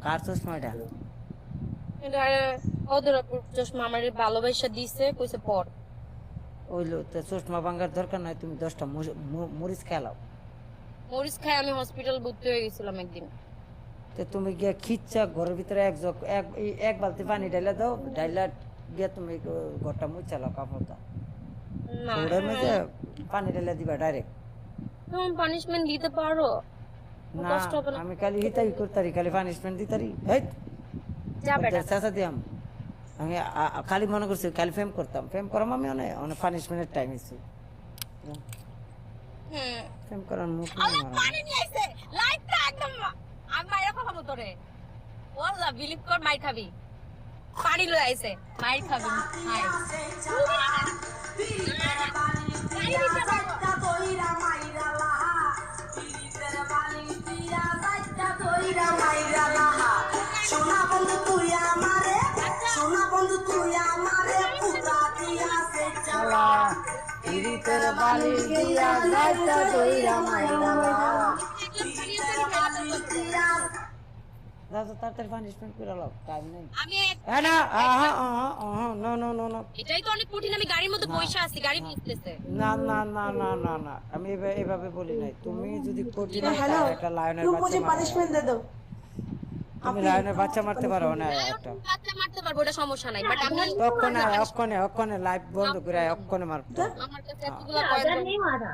কার চশমা এটা? এটা ওদের আপুর চশমা আমার ভালোবাসা দিছে কইছে পর। ওইলো তো চশমা ভাঙার দরকার নাই, তুমি 10টা মরিচ খেলাও। মরিচ খাই আমি হসপিটাল ভর্তি হয়ে গেছিলাম একদিন। তো তুমি গিয়ে খিচ্ছা ঘরের ভিতরে এক বালতি পানি ঢাইলা দাও, ঢাইলা গিয়ে তুমি ঘরটা মুছালাও কাপড় দাও, না ওটার মধ্যে পানি ঢাইলা দিবা ডাইরেক্ট। তুমি পানিশমেন্ট দিতে পারো, না কষ্ট হবে না? আমি খালি হিতাই করতারি, খালি পানিশমেন্ট দিতারি। এই যা বেটা। চেঁচা দিয়াম আমি খালি মনে করছি খালি ফেম করতাম, ফেম করাম আমি অনেক অনেক পানিশমেন্টের টাইম হয়েছে। ফেম করার মুখ নাই আল্লাহ আমার। পানি নিয়ে আইছে, লাইটটা একদম আমি মাইরা খাবো তোরে। ওয়াল্লাহ বিলিভ কর মাই খাবি। পানি লয়ে আইছে, মাই খাবি। হাই সোনা বন্ধু তুই আমারে, সোনা বন্ধু তুই আমারে পুতা দিয়াছে চালা, পিরিতের বালি দিয়া যাইতা দইরা মাইরালা। দাও তো তাড়াতাড়ি পানিশমেন্ট করে লাও, টাইম নেই। আমি না আহা আহা আহা নো নো নো নো। এটাই তো অনেক কঠিন, আমি গাড়ির মধ্যে বসে আছি, গাড়ি মুছতেছে। না না না না না না আমি এভাবে বলি নাই। তুমি যদি কঠিন হ্যালো একটা লায়নের তুই বাচ্চা মুঝে মারো, পানিশমেंट दे दो। তুমি লায়নের বাচ্চা মারতে পারো না একটা, বাচ্চা মারতে পারবো, এটা সমস্যা নাই, বাট আমি অক্ষণে লাইভ বন্ধ করে অক্ষণে মারতে হবে। আমার কাছে এতগুলো পয়েন্ট नहीं मारा।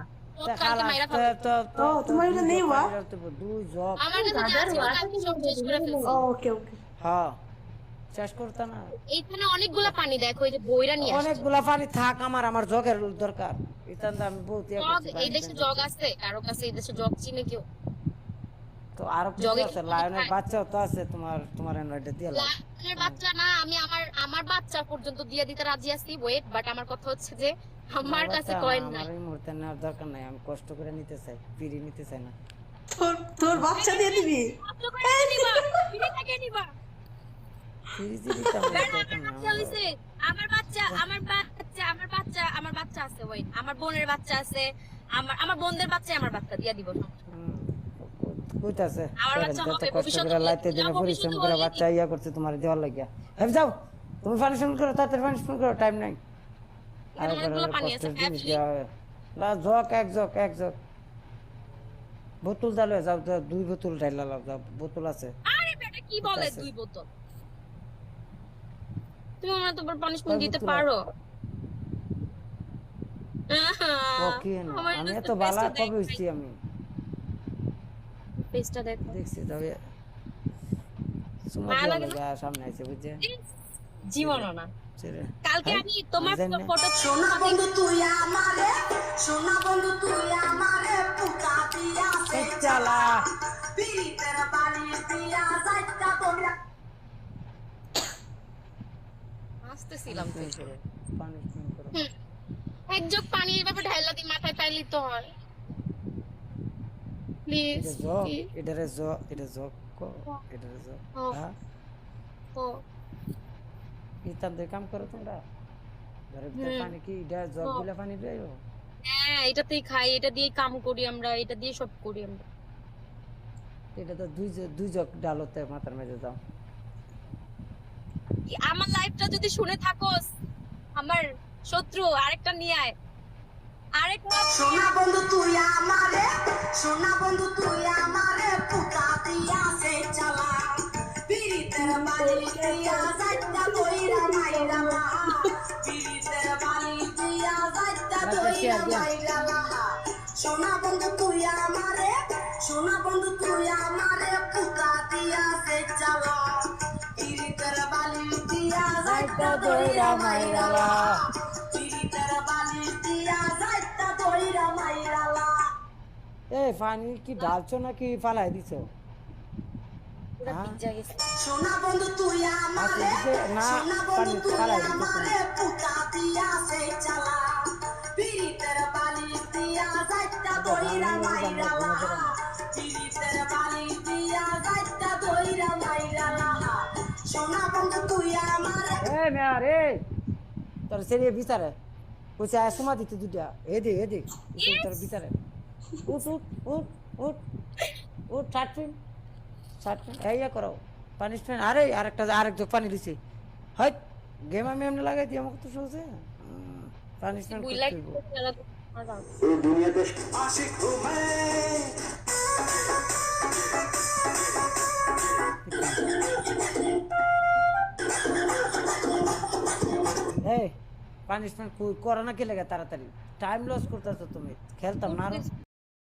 কালকে মাইরা ফেলবো। तुम्हारे लिए नहीं हुआ? দুই জব। আমার কাছে যা ছিল কালকে সব শেষ করে ফেলছি। Okay okay. হ্যাঁ শেষ করতে না। এইখানে অনেকগুলা পানি দেখো, এই যে বইরা নিয়ে আসছে। অনেকগুলা পানি থাক, আমার জগের দরকার। ইতান আমি বহুত ইয়া জগ করছি, এই দেশে জগ আছে কারো কাছে? এই দেশে জগ চিনে কেউ? তো আরো কিছু জগে আছে, কি লায়নের খায়? বাচ্চাও তো আছে, তোমার এটা দিয়ে লাও। লায়নের বাচ্চা না, আমি আমার বাচ্চা পর্যন্ত দিয়ে দিতে রাজি আছি, ওয়েট, বাট আমার কথা হচ্ছে যে আমার কাছে কয়েন নাই। আমার এই মুহূর্তে নেওয়ার দরকার নাই, আমি কষ্ট করে নিতে চাই, ফিরি নিতে চাই না। তোর বাচ্চা দিয়ে দিবি? কত করে নিবা? বিনা টাকা নিবা? ফিরি দিতে আমার বেটা, দরকার আমার নাই বাচ্চা হইছে, আমার বাচ্চা আছে, ওয়েট, আমার বোনের বাচ্চা আছে, আমার বোনদের বাচ্চা, আমার বাচ্চা দিয়া দিব। কইতাছে আমার বাচ্চা তত হবে, কষ্ট ভবিষ্যতে করে লাইতে দিনে ভবিষ্যতে পরিশ্রম করে হলে বাচ্চা ইয়া করছে তোমার দেওয়ার লাগিয়া। হ্যাঁ যাও তুমি পানিশমেন্ট করো, তাড়াতাড়ি পানিশমেন্ট করো, টাইম নাই। আর এখানে অনেকগুলো পানি আছে, কষ্টের জিনিস actually। দেওয়া হয় না। এক জগ বোতল ডালো, যাও যাও 2 বোতল ঢাইলা লাও, যাও বোতল আছে। আরে বেটা কি বলে আছে। 2 বোতল? তুমি আমার তো পানিশমেন্ট কয় দিতে বোতল? পারো? ও কি না, আমি এত বালা কবে হইছি আমি পেজটা দেখো। দেখছি, তবে সুমা মায়া দিয়া লাগে না? লাগা সামনে আছে বুঝছে জীবনও না। ছেড়ে। কালকে হাই, আমি তোমার আমি জানি না। ফটো সোনা বন্ধু তুই আমারে, সোনা বন্ধু তুই আমারে পুতা দিয়াছে চালা, পিরিতের বালি দিয়া যাইতা তোমরা। আসতেছিলাম তো। পানিশমেন্ট করো, পানিশমেন্ট করো। এক জগ পানি এভাবে ঢাইলা দি মাথায় পাইলি তো হয়। প্লিজ এটা জগ, এটারে জগ, এটা জগ এটারে জগ। ও। হ্যাঁ ও ইতান দিয়ে কাম করো তোমরা, ঘরের ভিতরে পানি কি এটা জগ গুলা পানি দেয়? হ্যাঁ, এটাতেই খাই, এটা দিয়ে কাম করি আমরা, এটা দিয়ে সব করি আমরা। এটা তো দুই জগ ডালতে মাথার মেঝে দাও। আমার লাইফটা যদি শুনে থাকোস, আমার শত্রু আরেকটা নিয়ে আয়, আরেকটা। সোনা বন্ধু তুই আমারে, সোনা বন্ধু তুই আমারে পুতা দিয়াছে চালা, পিরিতের বালি দিয়া যাইতা তোইরা মাইরালা, পিরিতের বালি দিয়া যাইতা তোইরা মাইরালা। সোনা বন্ধু তুই আমারে, সোনা বন্ধু তুই আমারে পুতা দিয়াছে চালা, পিরিতের বালি দিয়া যাইতা তোইরা মাইরালা, পিরিতের বালি দিয়া যাইতা তোইরা মাইরালা। এ পানি কি ঢালছো নাকি ফালাই দিছো? পুরো ভিজা গেছে। সোনা বন্ধু তুই আমারে, না সোনা বন্ধু পানি তুই ফালাই দিছো আমারে পুতা দিয়াছে চালা, পিরিতের বালি দিয়া যাইতা তোইরা মাইরালা, পিরিতের বালি দিয়া যাইতা তোইরা মাইরালা। সোনা বন্ধু তুই আমারে। এ মেয়ার এ তোর সেরিয়ে বিচারে কইছে আসমা দিতে দুটা এদিক তোর বিচারে উঠ উঠ উঠ উঠ উঠ ছাটফিন ছাটফিন এইয়া করো পানিশমেন্ট আরে আরেক যোগ পানি দিছি হয় গেম আমি এমনি লাগাই দিই আমাকে তো সহজে পানিশমেন্ট বুই করতে লাইক হইব। এই দুনিয়াতে আশিক হো এই পানিশমেন্ট করো না কি লাগে তাড়াতাড়ি টাইম লস করতেছো তুমি খেলতাম না আরো